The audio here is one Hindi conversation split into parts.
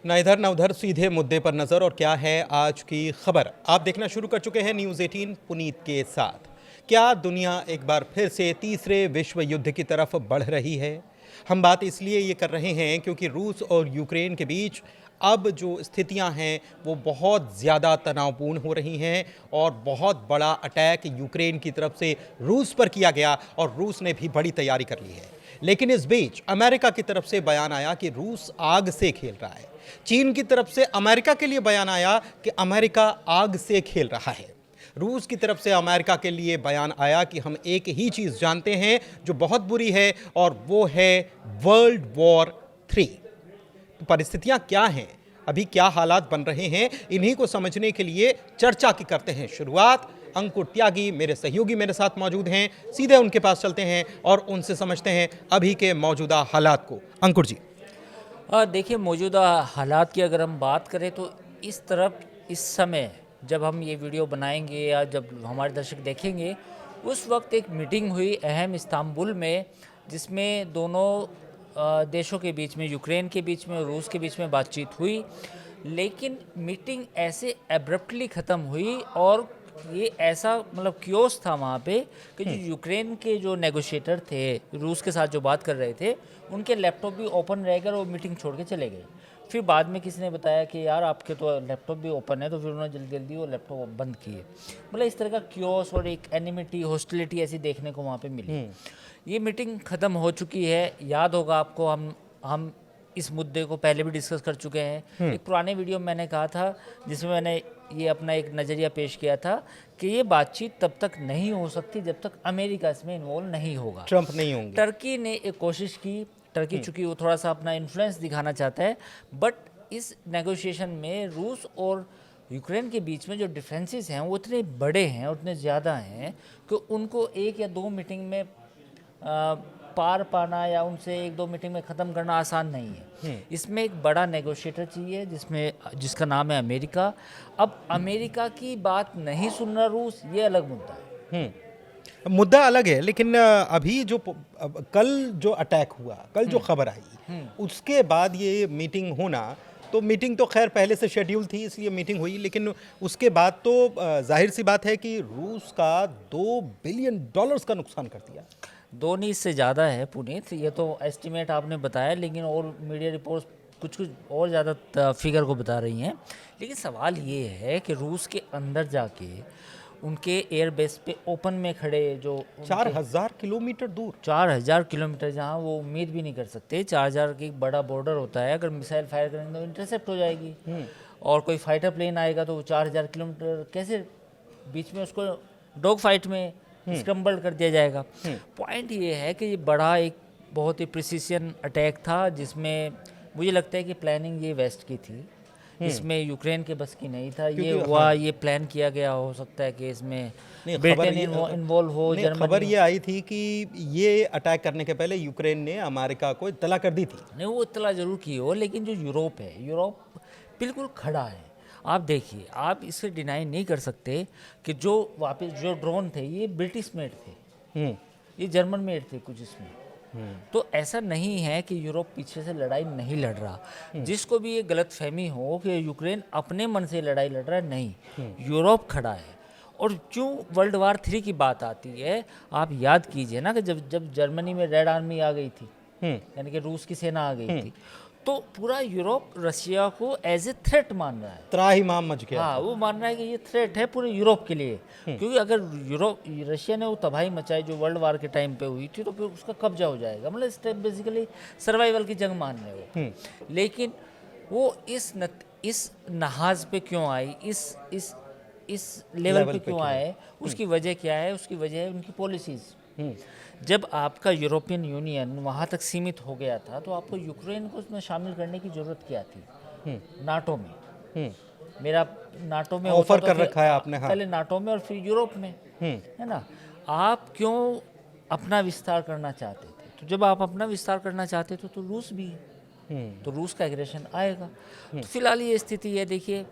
ना इधर ना उधर, सीधे मुद्दे पर नजर। और क्या है आज की खबर, आप देखना शुरू कर चुके हैं न्यूज़ 18 पुनीत के साथ। क्या दुनिया एक बार फिर से तीसरे विश्व युद्ध की तरफ बढ़ रही है? हम बात इसलिए ये कर रहे हैं क्योंकि रूस और यूक्रेन के बीच अब जो स्थितियां हैं वो बहुत ज़्यादा तनावपूर्ण हो रही हैं और बहुत बड़ा अटैक यूक्रेन की तरफ से रूस पर किया गया और रूस ने भी बड़ी तैयारी कर ली है। लेकिन इस बीच अमेरिका की तरफ से बयान आया कि रूस आग से खेल रहा है। चीन की तरफ से अमेरिका के लिए बयान आया कि अमेरिका आग से खेल रहा है। रूस की तरफ से अमेरिका के लिए बयान आया कि हम एक ही चीज जानते हैं जो बहुत बुरी है और वो है वर्ल्ड वॉर 3। परिस्थितियां क्या हैं, अभी क्या हालात बन रहे हैं, इन्हीं को समझने के लिए चर्चा की करते हैं शुरुआत। अंकुर त्यागी मेरे सहयोगी मेरे साथ मौजूद हैं, सीधे उनके पास चलते हैं और उनसे समझते हैं अभी के मौजूदा हालात को। अंकुर जी। देखिए, मौजूदा हालात की अगर हम बात करें तो इस तरफ इस समय जब हम ये वीडियो बनाएंगे या जब हमारे दर्शक देखेंगे, उस वक्त एक मीटिंग हुई अहम इस्तांबुल में, जिसमें दोनों देशों के बीच में, यूक्रेन के बीच में और रूस के बीच में बातचीत हुई। लेकिन मीटिंग ऐसे एब्रप्टली ख़त्म हुई और ये ऐसा मतलब क्योस था वहाँ पे कि जो यूक्रेन के जो नेगोशिएटर थे, रूस के साथ जो बात कर रहे थे, उनके लैपटॉप भी ओपन रह गए और वो मीटिंग छोड़ के चले गए। फिर बाद में किसी ने बताया कि यार आपके तो लैपटॉप भी ओपन है, तो फिर उन्होंने जल्दी जल्दी वो लैपटॉप बंद किए। मतलब इस तरह का क्योस और एक एनिमिटी, हॉस्टिलिटी ऐसी देखने को वहाँ पे मिली। ये मीटिंग ख़त्म हो चुकी है। याद होगा आपको, हम इस मुद्दे को पहले भी डिस्कस कर चुके हैं। एक पुराने वीडियो में मैंने कहा था, जिसमें मैंने ये अपना एक नज़रिया पेश किया था कि ये बातचीत तब तक नहीं हो सकती जब तक अमेरिका इसमें इन्वॉल्व नहीं होगा, ट्रंप नहीं होंगे। टर्की ने एक कोशिश की। टर्की चूंकि वो थोड़ा सा अपना इन्फ्लुएंस दिखाना चाहता है, बट इस नेगोशिएशन में रूस और यूक्रेन के बीच में जो डिफरेंसेस हैं वो इतने बड़े हैं, उतने ज़्यादा हैं कि उनको एक या दो मीटिंग में पार पाना या उनसे एक दो मीटिंग में ख़त्म करना आसान नहीं है। इसमें एक बड़ा नेगोशिएटर चाहिए जिसका नाम है अमेरिका। अब अमेरिका की बात नहीं सुन रहा रूस, ये अलग मुद्दा है। मुद्दा अलग है, लेकिन अभी जो कल जो अटैक हुआ, कल जो खबर आई, उसके बाद ये मीटिंग होना, तो मीटिंग तो खैर पहले से शेड्यूल थी इसलिए मीटिंग हुई, लेकिन उसके बाद तो जाहिर सी बात है कि रूस का $2 बिलियन का नुकसान कर दिया। दो नहीं, इससे ज़्यादा है पुनीत। ये तो एस्टिमेट आपने बताया, लेकिन और मीडिया रिपोर्ट्स कुछ कुछ और ज़्यादा फिगर को बता रही हैं। लेकिन सवाल ये है कि रूस के अंदर जाके उनके एयरबेस पे ओपन में खड़े जो 4000 किलोमीटर दूर, 4000 किलोमीटर, जहाँ वो उम्मीद भी नहीं कर सकते। 4000 की बड़ा बॉर्डर होता है, अगर मिसाइल फायर करेंगे तो इंटरसेप्ट हो जाएगी, और कोई फाइटर प्लेन आएगा तो वो 4000 किलोमीटर कैसे बीच में उसको डॉग फाइट में स्क्रम्बल कर दिया जाएगा। पॉइंट ये है कि ये बड़ा एक बहुत ही प्रिसीशन अटैक था, जिसमें मुझे लगता है कि प्लानिंग ये वेस्ट की थी, इसमें यूक्रेन के बस की नहीं था। ये हुआ, ये प्लान किया गया, हो सकता है कि इसमें ब्रिटेन इन्वॉल्व हो, जर्मनी। खबर ये आई थी कि ये अटैक करने के पहले यूक्रेन ने अमेरिका को इत्तला कर दी थी। नहीं, वो इत्तला जरूर की हो, लेकिन जो यूरोप है, यूरोप बिल्कुल खड़ा है। आप देखिए, आप इसे डिनाई नहीं कर सकते कि जो वापस जो ड्रोन थे ये ब्रिटिश मेड थे, ये जर्मन मेड थे कुछ इसमें। तो ऐसा नहीं है कि यूरोप पीछे से लड़ाई नहीं लड़ रहा। जिसको भी ये गलत फहमी हो कि यूक्रेन अपने मन से लड़ाई लड़ रहा है, नहीं, यूरोप खड़ा है। और क्यों वर्ल्ड वार 3 की बात आती है, आप याद कीजिए ना कि जब जर्मनी में रेड आर्मी आ गई थी, यानी कि रूस की सेना आ गई थी, तो पूरा यूरोप रशिया को एज ए थ्रेट मान रहा है। त्राहिमाम मच गया। हाँ, वो मान रहा है कि ये थ्रेट है पूरे यूरोप के लिए, क्योंकि अगर रशिया ने वो तबाही मचाई जो वर्ल्ड वार के टाइम पे हुई थी, तो फिर उसका कब्जा हो जाएगा। मतलब स्टेप बेसिकली सर्वाइवल की जंग मान रहे हो। लेकिन वो इस नहाज पे क्यों आई, इस लेवल पे क्यों आए, उसकी वजह क्या है? उसकी वजह है उनकी पॉलिसीज़। जब आपका यूरोपियन यूनियन वहाँ तक सीमित हो गया था, तो आपको यूक्रेन को उसमें शामिल करने की ज़रूरत क्या थी? नाटो में। मेरा नाटो में ऑफर तो कर रखा है आपने। हाँ। पहले नाटो में और फिर यूरोप में, है ना? आप क्यों अपना विस्तार करना चाहते थे? तो जब आप अपना विस्तार करना चाहते थे तो रूस भी है, तो रूस का एग्रेशन आएगा। तो फिलहाल ये स्थिति है। देखिए,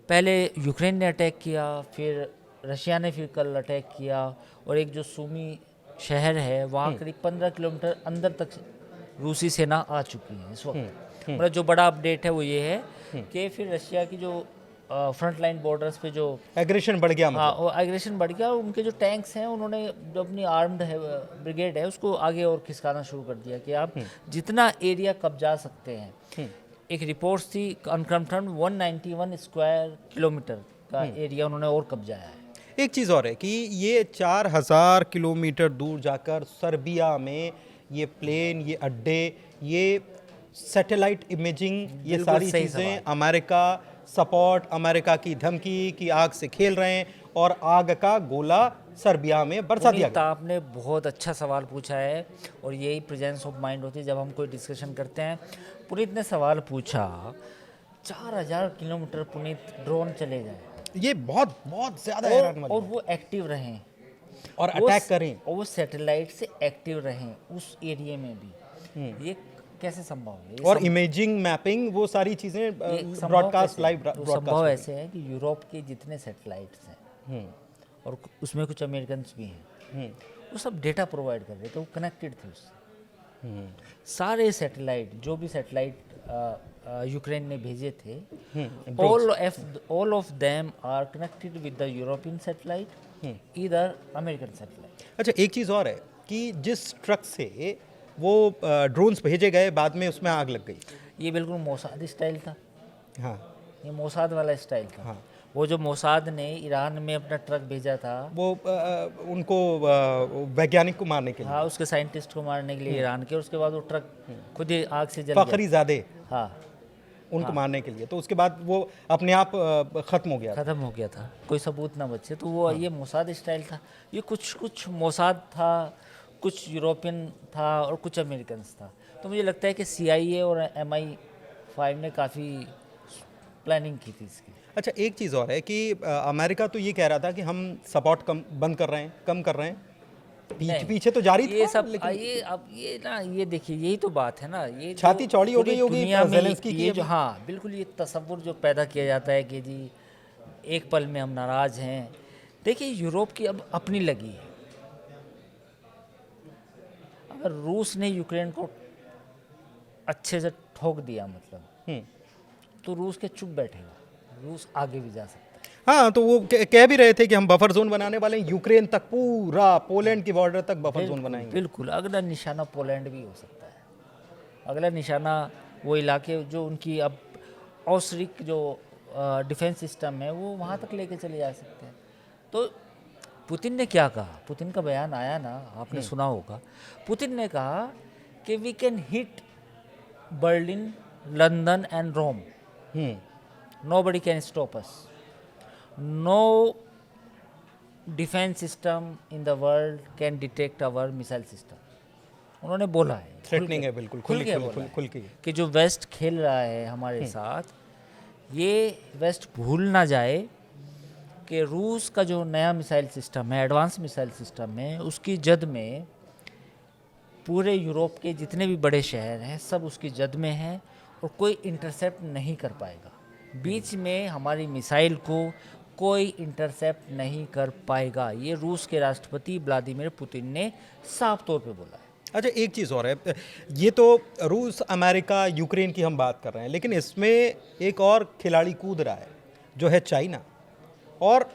पहले यूक्रेन ने अटैक किया, फिर रशिया ने फिर कल अटैक किया, और एक जो सूमी शहर है वहाँ करीब 15 किलोमीटर अंदर तक रूसी सेना आ चुकी है इस वक्त। मतलब जो बड़ा अपडेट है वो ये है कि फिर रशिया की जो फ्रंट लाइन बॉर्डर्स पे जो एग्रेशन बढ़ गया हाँ मतलब। वो एग्रेशन बढ़ गया और उनके जो टैंक्स हैं उन्होंने जो अपनी आर्म्ड है ब्रिगेड है उसको आगे और खिसकाना शुरू कर दिया कि आप जितना एरिया कब्जा सकते हैं। एक रिपोर्ट थी अनकन्फर्म्ड 191 स्क्वायर किलोमीटर का एरिया उन्होंने और कब्जाया है। एक चीज़ और है कि ये 4000 किलोमीटर दूर जाकर सर्बिया में ये प्लेन, ये अड्डे, ये सैटेलाइट इमेजिंग, ये बिल्कुल सारी सही चीज़ें सवाल। अमेरिका सपोर्ट, अमेरिका की धमकी की आग से खेल रहे हैं और आग का गोला सर्बिया में बरसा दिया पुनीत गया। आपने बहुत अच्छा सवाल पूछा है और यही प्रेजेंस ऑफ माइंड होती है जब हम कोई डिस्कशन करते हैं। पुनीत ने सवाल पूछा 4000 किलोमीटर पुनीत ड्रोन चले जाए ये बहुत बहुत ज़्यादा हैरान वाली और बात। वो एक्टिव रहें और वो अटैक करें। और वो सैटेलाइट से एक्टिव रहें उस एरिया में भी, ये कैसे संभव है? ये और इमेजिंग, मैपिंग, वो सारी चीज़ें ये संभव ब्रॉडकास्ट, कैसे लाइव है? वो संभव ब्रॉडकास्ट। ऐसे है कि यूरोप के जितने सैटेलाइट्स हैं और उसमें कुछ अमेरिकन्स भी हैं, वो सब डेटा प्रोवाइड कर रहे थे, वो कनेक्टेड थे उससे। सारे सैटेलाइट जो भी सैटेलाइट यूक्रेन ने भेजे थे, all of them are connected with the European satellite, इधर अमेरिकन सैटेलाइट। अच्छा, एक चीज़ और है कि जिस ट्रक से वो ड्रोन्स भेजे गए, बाद में उसमें आग लग गई। ये बिल्कुल मोसाद स्टाइल था, हाँ ये मोसाद वाला स्टाइल था। हाँ। वो जो मोसाद ने ईरान में अपना ट्रक भेजा था, वो उनको वैज्ञानिक को मारने के लिए, हाँ उसके साइंटिस्ट को मारने के लिए ईरान के, उसके बाद वो ट्रक खुद ही आग से जल गया। फखरी ज़ादे, हाँ उनको मारने के लिए। तो उसके बाद वो अपने आप ख़त्म हो गया। ख़त्म हो गया था, कोई सबूत ना बचे। तो वो ये मोसाद स्टाइल था, ये कुछ मोसाद था, कुछ यूरोपियन था और कुछ अमेरिकन्स था। तो मुझे लगता है कि CIA और MI5 ने काफ़ी प्लानिंग की थी इसकी। अच्छा, एक चीज़ और है कि अमेरिका तो ये कह रहा था कि हम सपोर्ट बंद कर रहे हैं, कम कर रहे हैं। नहीं, पीछे तो जारी ये था, सब लेकिन ये अब ये ना, ये देखिए यही तो बात है ना, ये छाती जो चौड़ी हो पूरी गई होगी दुनिया में ज़ेलेंस्की की ये अभी। जो, हाँ बिल्कुल, ये तसव्वुर जो पैदा किया जाता है कि जी एक पल में हम नाराज़ हैं। देखिए यूरोप की अब अपनी लगी है। अगर रूस ने यूक्रेन को अच्छे से ठोक दिया मतलब, तो रूस के चुप बैठेगा, रूस आगे भी जा सकता है। हाँ, तो वो कह भी रहे थे कि हम बफर जोन बनाने वाले हैं, यूक्रेन तक, पूरा पोलैंड की बॉर्डर तक बफर जोन बनाएंगे। बिल्कुल, अगला निशाना पोलैंड भी हो सकता है। अगला निशाना वो इलाके जो उनकी अब औसरिक जो डिफेंस सिस्टम है वो वहाँ तक लेके चले जा सकते हैं। तो पुतिन ने क्या कहा, पुतिन का बयान आया ना, आपने सुना होगा। पुतिन ने कहा कि we can hit Berlin, London and Rome, nobody can stop us, no defence system in the world can detect our missile system. उन्होंने बोला है, थ्रेटनिंग है, बिल्कुल खुल के बोला है खुल के। कि जो वेस्ट खेल रहा है हमारे साथ, ये वेस्ट भूल ना जाए कि रूस का जो नया मिसाइल सिस्टम है, एडवांस मिसाइल सिस्टम है, उसकी जद में पूरे यूरोप के जितने भी बड़े शहर हैं सब उसकी जद में हैं और कोई इंटरसेप्ट नहीं कर पाएगा। बीच में हमारी मिसाइल को कोई इंटरसेप्ट नहीं कर पाएगा। ये रूस के राष्ट्रपति व्लादिमीर पुतिन ने साफ तौर पे बोला है। अच्छा, एक चीज़ और है, ये तो रूस, अमेरिका, यूक्रेन की हम बात कर रहे हैं, लेकिन इसमें एक और खिलाड़ी कूद रहा है जो है चाइना। और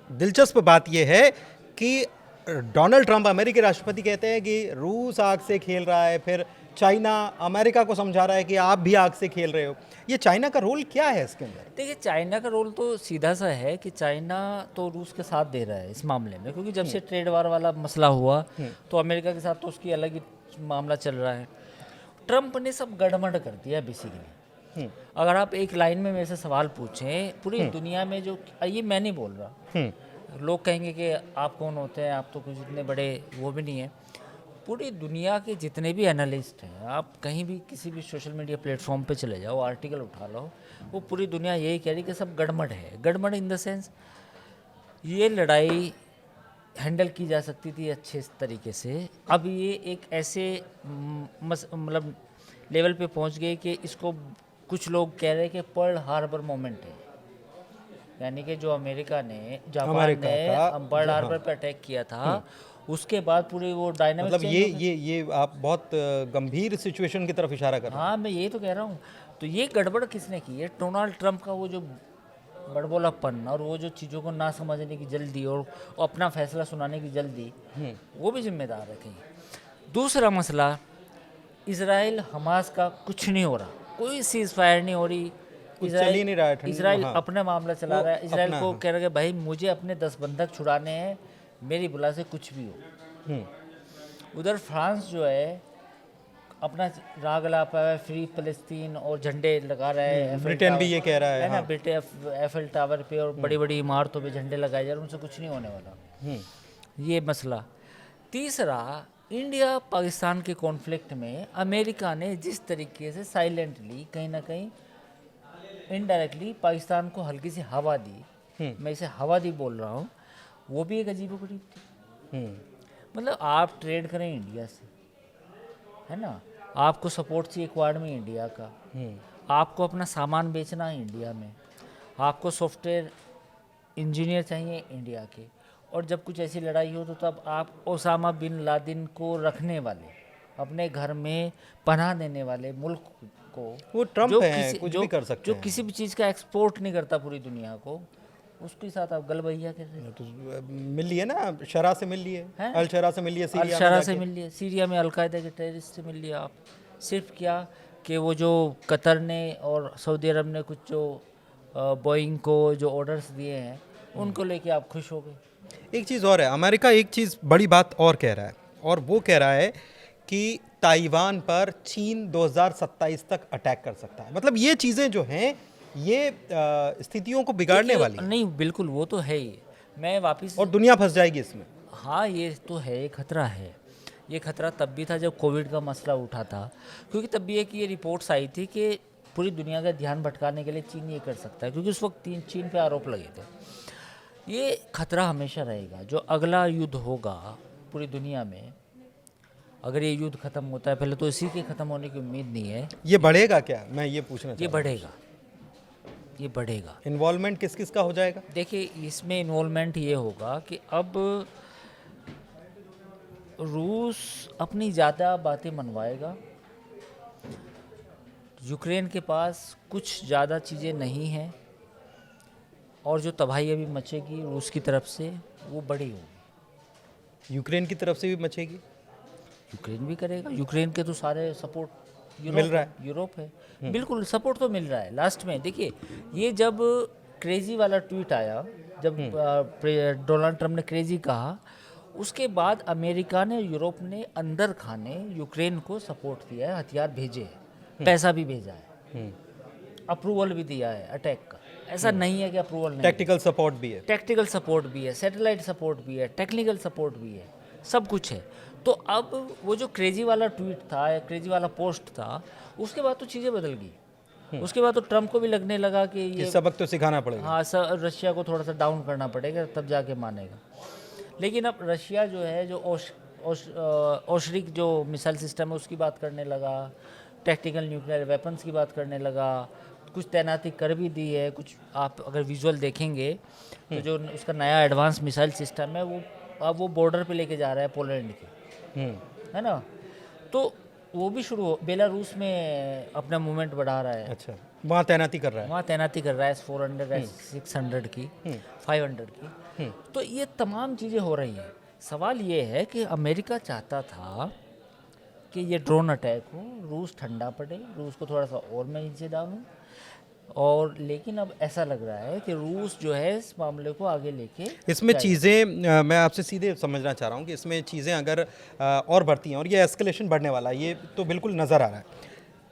दिलचस्प बात यह है कि डोनाल्ड ट्रंप, अमेरिकी राष्ट्रपति, कहते हैं कि रूस आग से खेल रहा है, फिर चाइना अमेरिका को समझा रहा है कि आप भी आग से खेल रहे हो। ये चाइना का रोल क्या है इसके अंदर? देखिए, चाइना का रोल तो सीधा सा है कि चाइना तो रूस के साथ दे रहा है इस मामले में, क्योंकि जब से ट्रेड वार वाला मसला हुआ तो अमेरिका के साथ तो उसकी अलग ही मामला चल रहा है। ट्रंप ने सब गड़बड़ कर दिया बेसिकली। अगर आप एक लाइन में मेरे से सवाल पूछें, पूरी दुनिया में जो, ये मैं नहीं बोल रहा, लोग कहेंगे कि आप कौन होते हैं, आप तो कुछ इतने बड़े वो भी नहीं है। पूरी दुनिया के जितने भी एनालिस्ट हैं, आप कहीं भी किसी भी सोशल मीडिया प्लेटफॉर्म पे चले जाओ, आर्टिकल उठा लो, वो पूरी दुनिया यही कह रही कि सब गड़बड़ है। गड़बड़ इन द सेंस, ये लड़ाई हैंडल की जा सकती थी अच्छे तरीके से, अब ये एक ऐसे मतलब लेवल पे पहुंच गई कि इसको कुछ लोग कह रहे हैं कि पर्ल हार्बर मोमेंट है। यानी कि जो अमेरिका ने, जापान ने पर्ल हार्बर पे अटैक किया था, उसके बाद पूरी वो डायनामिक, मतलब ये आप बहुत गंभीर सिचुएशन की तरफ इशारा कर रहे हैं। हाँ, मैं यही तो कह रहा हूँ। तो ये गड़बड़ किसने की है? डोनाल्ड ट्रंप का वो जो बड़बोलापन और वो जो चीज़ों को ना समझने की जल्दी और अपना फैसला सुनाने की जल्दी, वो भी जिम्मेदार है कहीं। दूसरा मसला, इसराइल हमास का कुछ नहीं हो रहा, कोई सीज फायर नहीं हो रही। कुछ चल ही नहीं रहा है इसराइल हाँ। अपना मामला चला वो रहा है। इसराइल अपना, को हाँ। कह रहा है भाई मुझे अपने 10 बंधक छुड़ाने हैं, मेरी बुला से कुछ भी हो। हम्म। उधर फ्रांस जो है अपना राग अलापा है, फ्री फलस्तीन और झंडे लगा रहा है। एफएल ब्रिटेन भी टावर- ये कह रहा है, है ना, हाँ। ब्रिटेन एफएल टावर पे और बड़ी बड़ी इमारतों पे झंडे लगाए जा रहे हैं, उनसे कुछ नहीं होने वाला। ये मसला। तीसरा, इंडिया पाकिस्तान के कॉन्फ्लिक्ट में अमेरिका ने जिस तरीके से साइलेंटली कहीं ना कहीं इनडायरेक्टली पाकिस्तान को हल्की सी हवा दी, मैं इसे हवा दी बोल रहा हूँ, वो भी एक अजीबोगरीब थी। मतलब आप ट्रेड करें इंडिया से, है ना, आपको सपोर्ट चाहिए क्वाड में इंडिया का, आपको अपना सामान बेचना है इंडिया में, आपको सॉफ्टवेयर इंजीनियर चाहिए इंडिया के, और जब कुछ ऐसी लड़ाई हो तो तब आप ओसामा बिन लादेन को रखने वाले, अपने घर में पनाह देने वाले मुल्क को, वो ट्रम्प है, कुछ भी कर सकते जो हैं। किसी भी चीज़ का एक्सपोर्ट नहीं करता पूरी दुनिया को, उसके साथ आप गलबैया कर रहे हैं। तो मिल लिए ना, शरा से मिल लिए, हैं? अल शरा से मिल लिए, सीरिया में अल-शरा से जाके। मिल लिए, सीरिया में अलकायदा के टेररिस्ट से मिल लिया आप। सिर्फ क्या कि वो जो कतर ने और सऊदी अरब ने कुछ जो बोइंग को जो ऑर्डर्स दिए हैं उनको लेके आप खुश हो गए। एक चीज़ और है, अमेरिका एक चीज़ बड़ी बात और कह रहा है, और वो कह रहा है कि ताइवान पर चीन 2027 तक अटैक कर सकता है। मतलब ये चीज़ें जो हैं ये स्थितियों को बिगाड़ने देखिए, वाली हैं, नहीं बिल्कुल वो तो है ही। मैं वापस, और दुनिया फंस जाएगी इसमें। हाँ ये तो है, ये खतरा है। ये खतरा तब भी था जब कोविड का मसला उठा था, क्योंकि तब भी एक ये रिपोर्ट्स आई थी कि पूरी दुनिया का ध्यान भटकाने के लिए चीन ये कर सकता है, क्योंकि उस वक्त चीन पे आरोप लगे थे। ये खतरा हमेशा रहेगा। जो अगला युद्ध होगा पूरी दुनिया में, अगर ये युद्ध खत्म होता है, पहले तो इसी के खत्म होने की उम्मीद नहीं है, ये बढ़ेगा क्या, मैं ये पूछना ये चाहता बढ़ेगा, ये बढ़ेगा। हूँ। इन्वॉल्वमेंट किस किस का हो जाएगा? देखिए इसमें इन्वॉल्वमेंट ये होगा कि अब रूस अपनी ज़्यादा बातें मनवाएगा, यूक्रेन के पास कुछ ज़्यादा चीज़ें नहीं हैं, और जो तबाही अभी मचेगी रूस की तरफ से वो बड़ी होगी। यूक्रेन की तरफ से भी मचेगी? यूक्रेन भी करेगा, यूक्रेन के तो सारे सपोर्ट मिल रहा है। यूरोप है, बिल्कुल सपोर्ट तो मिल रहा है। लास्ट में देखिए, ये जब क्रेजी वाला ट्वीट आया, जब डोनाल्ड ट्रंप ने क्रेजी कहा, उसके बाद अमेरिका ने, यूरोप ने अंदर खाने यूक्रेन को सपोर्ट दिया है, हथियार भेजे हैं, पैसा भी भेजा है, अप्रूवल भी दिया है अटैक का। ऐसा नहीं है कि अप्रूवल नहीं, टेक्निकल सपोर्ट भी है। टेक्निकल सपोर्ट भी है, सैटेलाइट सपोर्ट भी है, टेक्निकल सपोर्ट भी है, सब कुछ है। तो अब वो जो क्रेजी वाला ट्वीट था या क्रेजी वाला पोस्ट था, उसके बाद तो चीज़ें बदल गई। उसके बाद तो ट्रंप को भी लगने लगा कि ये इस सबक तो सिखाना पड़ेगा। हाँ, रशिया को थोड़ा सा डाउन करना पड़ेगा, तब जाके मानेगा। लेकिन अब रशिया जो है, जो ओशरिक जो मिसाइल सिस्टम है उसकी बात करने लगा, टैक्टिकल न्यूक्लियर वेपन्स की बात करने लगा, कुछ तैनाती कर भी दी है। कुछ आप अगर विजुअल देखेंगे तो जो उसका नया एडवांस मिसाइल सिस्टम है वो अब वो बॉर्डर पे लेके जा रहा है पोलैंड के, है ना। तो वो भी शुरू हो, बेलारूस में अपना मूवमेंट बढ़ा रहा है, अच्छा, वहाँ तैनाती कर रहा है। वहाँ तैनाती कर रहा है S-400 S-600 की, 500 की। तो ये तमाम चीज़ें हो रही हैं। सवाल ये है कि अमेरिका चाहता था कि ये ड्रोन अटैक हो, रूस ठंडा पड़े, रूस को थोड़ा सा और मैं नीचे डालूं, और लेकिन अब ऐसा लग रहा है कि रूस जो है इस मामले को आगे लेके इसमें चीज़ें मैं आपसे सीधे समझना चाह रहा हूँ कि इसमें चीज़ें अगर और बढ़ती हैं और ये एस्केलेशन बढ़ने वाला है, ये तो बिल्कुल नज़र आ रहा है।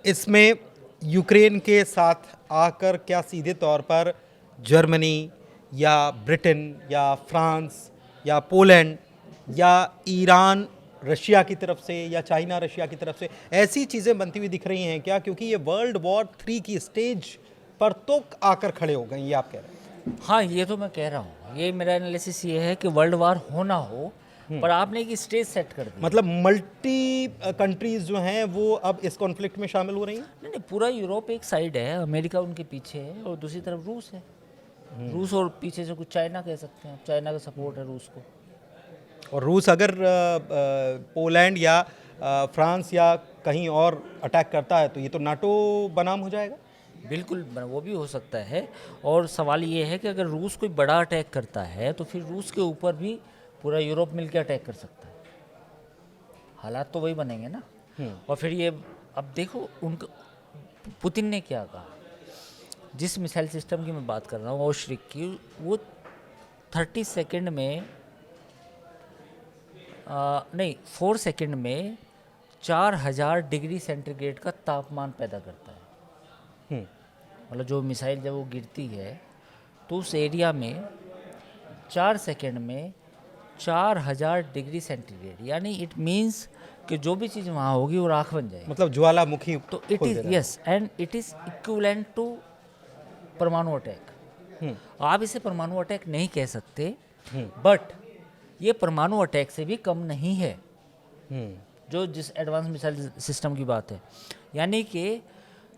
इसमें यूक्रेन के साथ आकर क्या सीधे तौर पर जर्मनी या ब्रिटेन या फ्रांस या पोलैंड या ईरान रशिया की तरफ से या चाइना रशिया की तरफ से ऐसी चीज़ें बनती हुई दिख रही हैं क्या? क्योंकि ये वर्ल्ड वॉर 3 की स्टेज पर तो आकर खड़े हो गए, ये आप कह रहे हैं। हाँ, ये तो मैं कह रहा हूँ, ये मेरा एनालिसिस ये है कि वर्ल्ड वार हो ना हो, पर आपने एक स्टेज सेट कर दी। मतलब मल्टी कंट्रीज जो हैं वो अब इस कॉन्फ्लिक्ट में शामिल हो रही हैं। नहीं, पूरा यूरोप एक साइड है, अमेरिका उनके पीछे है, और दूसरी तरफ रूस है। रूस और पीछे से कुछ चाइना कह सकते हैं, चाइना का सपोर्ट है रूस को। और रूस अगर पोलैंड या फ्रांस या कहीं और अटैक करता है तो ये तो नाटो बनाम हो जाएगा। बिल्कुल वो भी हो सकता है। और सवाल ये है कि अगर रूस कोई बड़ा अटैक करता है तो फिर रूस के ऊपर भी पूरा यूरोप मिलकर अटैक कर सकता है। हालात तो वही बनेंगे ना। और फिर ये अब देखो उनका पुतिन ने क्या कहा, जिस मिसाइल सिस्टम की मैं बात कर रहा हूँ ओश्रिक की, वो 30 सेकंड में नहीं 4 सेकंड में 4000 डिग्री सेंटीग्रेड का तापमान पैदा करता है। मतलब जो मिसाइल जब वो गिरती है तो उस एरिया में 4 सेकंड में 4000 डिग्री सेंटीग्रेड, यानी इट मीन्स कि जो भी चीज़ वहाँ होगी वो राख बन जाएगी। मतलब ज्वालामुखी तो इट खोल इज़ दे रहा है। Yes and it is equivalent to परमाणु अटैक। आप इसे परमाणु अटैक नहीं कह सकते, बट ये परमाणु अटैक से भी कम नहीं है जो जिस एडवांस मिसाइल सिस्टम की बात है। यानी कि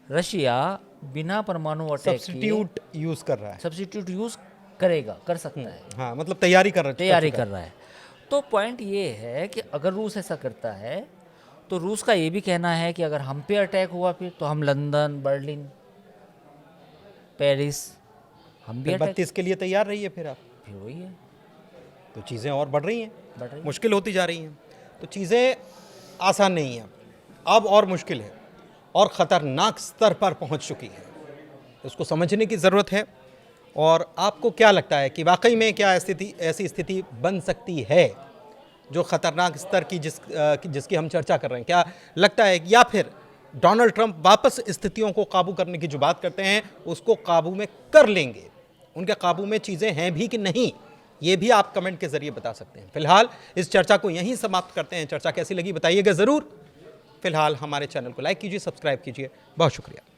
रशिया बिना परमाणु अटैक सब्स्टिट्यूट यूज कर रहा है। सब्स्टिट्यूट यूज करेगा, कर सकता है, हाँ, मतलब तैयारी कर रहा है। तो पॉइंट ये है कि अगर रूस ऐसा करता है तो रूस का ये भी कहना है कि अगर हम पे अटैक हुआ फिर तो हम लंदन, बर्लिन, पेरिस हम भी अटैक 32 के लिए तैयार रहिए। फिर आप फिर वही है, तो चीज़ें और बढ़ रही हैं, बढ़ रही है। मुश्किल होती जा रही हैं। तो चीज़ें आसान नहीं हैं, अब और मुश्किल है और ख़तरनाक स्तर पर पहुंच चुकी है। इसको समझने की ज़रूरत है। और आपको क्या लगता है कि वाकई में क्या ऐसी स्थिति बन सकती है जो ख़तरनाक स्तर की जिसकी हम चर्चा कर रहे हैं? क्या लगता है, या फिर डोनाल्ड ट्रंप वापस स्थितियों को काबू करने की जो बात करते हैं उसको काबू में कर लेंगे? उनके काबू में चीज़ें हैं भी कि नहीं, ये भी आप कमेंट के ज़रिए बता सकते हैं। फिलहाल इस चर्चा को यहीं समाप्त करते हैं। चर्चा कैसी लगी बताइएगा ज़रूर। फिलहाल हमारे चैनल को लाइक कीजिए, सब्सक्राइब कीजिए। बहुत शुक्रिया।